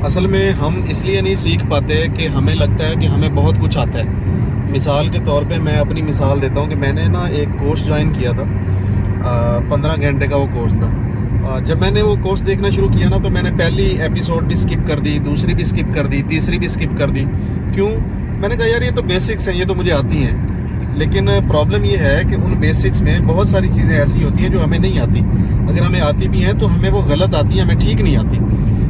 اصل میں ہم اس لیے نہیں سیکھ پاتے کہ ہمیں لگتا ہے کہ ہمیں بہت کچھ آتا ہے. مثال کے طور پہ میں اپنی مثال دیتا ہوں کہ میں نے نا ایک کورس جوائن کیا تھا, 15 گھنٹے کا وہ کورس تھا. جب میں نے وہ کورس دیکھنا شروع کیا نا تو میں نے پہلی ایپیسوڈ بھی سکپ کر دی, دوسری بھی سکپ کر دی, تیسری بھی سکپ کر دی. کیوں؟ میں نے کہا یار یہ تو بیسکس ہیں, یہ تو مجھے آتی ہیں. لیکن پرابلم یہ ہے کہ ان بیسکس میں بہت ساری چیزیں ایسی ہوتی ہیں جو ہمیں نہیں آتی. اگر ہمیں آتی بھی ہیں تو ہمیں وہ غلط آتی ہیں, ہمیں ٹھیک نہیں آتی.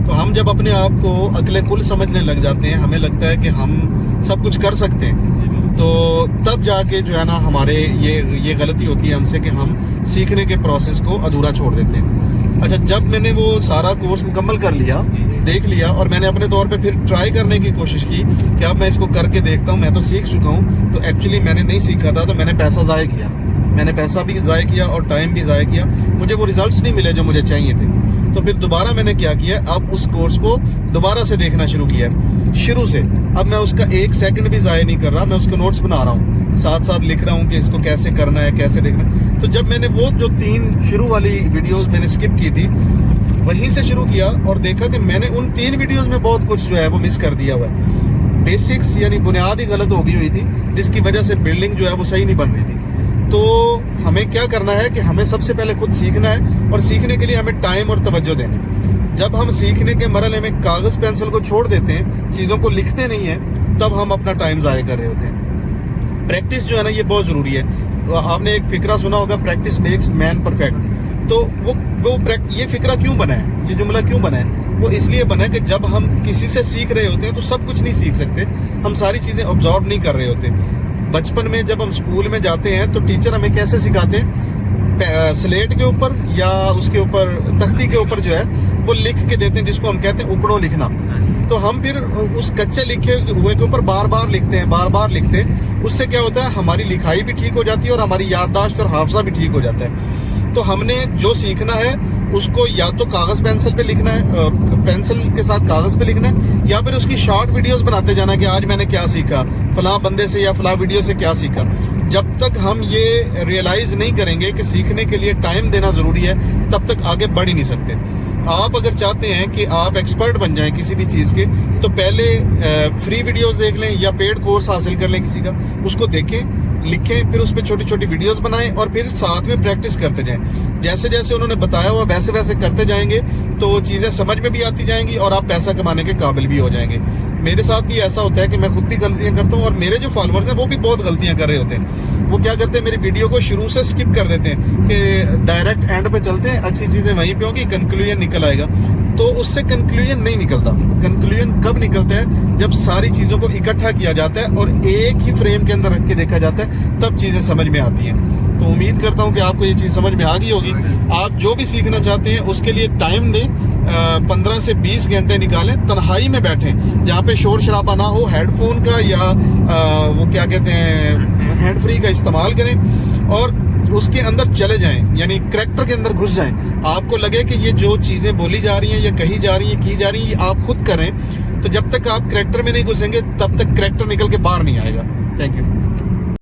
تو ہم جب اپنے آپ کو عقل کل سمجھنے لگ جاتے ہیں, ہمیں لگتا ہے کہ ہم سب کچھ کر سکتے ہیں, تو تب جا کے جو ہے نا ہمارے یہ غلطی ہوتی ہے ہم سے کہ ہم سیکھنے کے پروسیس کو ادھورا چھوڑ دیتے ہیں. اچھا, جب میں نے وہ سارا کورس مکمل کر لیا, دیکھ لیا, اور میں نے اپنے طور پہ پھر ٹرائی کرنے کی کوشش کی کہ اب میں اس کو کر کے دیکھتا ہوں, میں تو سیکھ چکا ہوں, تو ایکچولی میں نے نہیں سیکھا تھا, تو میں نے پیسہ ضائع کیا. میں نے پیسہ بھی ضائع کیا اور ٹائم بھی ضائع کیا, مجھے وہ ریزلٹس نہیں ملے جو مجھے چاہیے تھے. تو پھر دوبارہ میں نے کیا کیا, اب اس کورس کو دوبارہ سے دیکھنا شروع کیا شروع سے. اب میں اس کا 1 سیکنڈ بھی ضائع نہیں کر رہا, میں اس کے نوٹس بنا رہا ہوں, ساتھ ساتھ لکھ رہا ہوں کہ اس کو کیسے کرنا ہے, کیسے دیکھنا ہے. تو جب میں نے وہ جو 3 شروع والی ویڈیوز میں نے سکپ کی تھی, وہیں سے شروع کیا اور دیکھا کہ میں نے ان 3 ویڈیوز میں بہت کچھ جو ہے وہ مس کر دیا ہوا ہے. بیسکس یعنی بنیاد ہی غلط ہو گئی ہوئی تھی, جس کی وجہ سے بلڈنگ جو ہے وہ صحیح نہیں بن رہی تھی. تو ہمیں کیا کرنا ہے کہ ہمیں سب سے پہلے خود سیکھنا ہے, اور سیکھنے کے لیے ہمیں ٹائم اور توجہ دینی. جب ہم سیکھنے کے مرحلے میں کاغذ پینسل کو چھوڑ دیتے ہیں, چیزوں کو لکھتے نہیں ہیں, تب ہم اپنا ٹائم ضائع کر رہے ہوتے ہیں. پریکٹس جو ہے نا یہ بہت ضروری ہے. آپ نے ایک فقرہ سنا ہوگا, پریکٹس میکس مین پرفیکٹ. تو یہ فقرہ کیوں بنا ہے, یہ جملہ کیوں بنا ہے؟ وہ اس لیے بنا ہے کہ جب ہم کسی سے سیکھ رہے ہوتے ہیں تو سب کچھ نہیں سیکھ سکتے, ہم ساری چیزیں آبزرو نہیں کر رہے ہوتے. بچپن میں جب ہم اسکول میں جاتے ہیں تو ٹیچر ہمیں کیسے سکھاتے ہیں, سلیٹ کے اوپر یا اس کے اوپر تختی کے اوپر جو ہے وہ لکھ کے دیتے ہیں, جس کو ہم کہتے ہیں اوپڑوں لکھنا. تو ہم پھر اس کچے لکھے ہوئے کے اوپر بار بار لکھتے ہیں. اس سے کیا ہوتا ہے, ہماری لکھائی بھی ٹھیک ہو جاتی ہے اور ہماری یادداشت اور حافظہ بھی ٹھیک ہو جاتا ہے. تو ہم نے جو سیکھنا ہے اس کو یا تو کاغذ پینسل پہ لکھنا ہے, پینسل کے ساتھ کاغذ پہ لکھنا ہے, یا پھر اس کی شارٹ ویڈیوز بناتے جانا کہ آج میں نے کیا سیکھا, فلاں بندے سے یا فلاں ویڈیو سے کیا سیکھا. جب تک ہم یہ ریئلائز نہیں کریں گے کہ سیکھنے کے لیے ٹائم دینا ضروری ہے, تب تک آگے بڑھ ہی نہیں سکتے. آپ اگر چاہتے ہیں کہ آپ ایکسپرٹ بن جائیں کسی بھی چیز کے, تو پہلے فری ویڈیوز دیکھ لیں یا پیڈ کورس حاصل کر لیں کسی کا, اس کو دیکھیں, لکھیں, پھر اس پہ چھوٹی چھوٹی ویڈیوز بنائیں اور پھر ساتھ میں پریکٹس کرتے جائیں. جیسے جیسے انہوں نے بتایا ہوا ویسے ویسے کرتے جائیں گے تو چیزیں سمجھ میں بھی آتی جائیں گی اور آپ پیسہ کمانے کے قابل بھی ہو جائیں گے. میرے ساتھ بھی ایسا ہوتا ہے کہ میں خود بھی غلطیاں کرتا ہوں, اور میرے جو فالوورز ہیں وہ بھی بہت غلطیاں کر رہے ہوتے ہیں. وہ کیا کرتے ہیں, میری ویڈیو کو شروع سے سکپ کر دیتے ہیں کہ ڈائریکٹ اینڈ پہ چلتے ہیں, اچھی چیزیں وہیں پہ ہوں گی, کنکلوژن نکل آئے گا. تو اس سے کنکلوژن نہیں نکلتا. کنکلوژن کب نکلتا ہے, جب ساری چیزوں کو اکٹھا کیا جاتا ہے اور ایک ہی فریم کے اندر رکھ کے دیکھا جاتا ہے, تب چیزیں سمجھ میں آتی ہیں. تو امید کرتا ہوں کہ آپ کو یہ چیز سمجھ میں آ گئی ہوگی. آپ جو بھی سیکھنا چاہتے ہیں اس کے لیے ٹائم دیں, 15 سے 20 گھنٹے نکالیں, تنہائی میں بیٹھیں جہاں پہ شور شرابہ نہ ہو, ہیڈ فون کا یا وہ کیا کہتے ہیں ہینڈ فری کا استعمال کریں, اور اس کے اندر چلے جائیں, یعنی کریکٹر کے اندر گھس جائیں. آپ کو لگے کہ یہ جو چیزیں بولی جا رہی ہیں یا کہی جا رہی ہیں کی جا رہی ہیں, یہ آپ خود کریں. تو جب تک آپ کریکٹر میں نہیں گھسیں گے تب تک کریکٹر نکل کے باہر نہیں آئے گا. Thank you.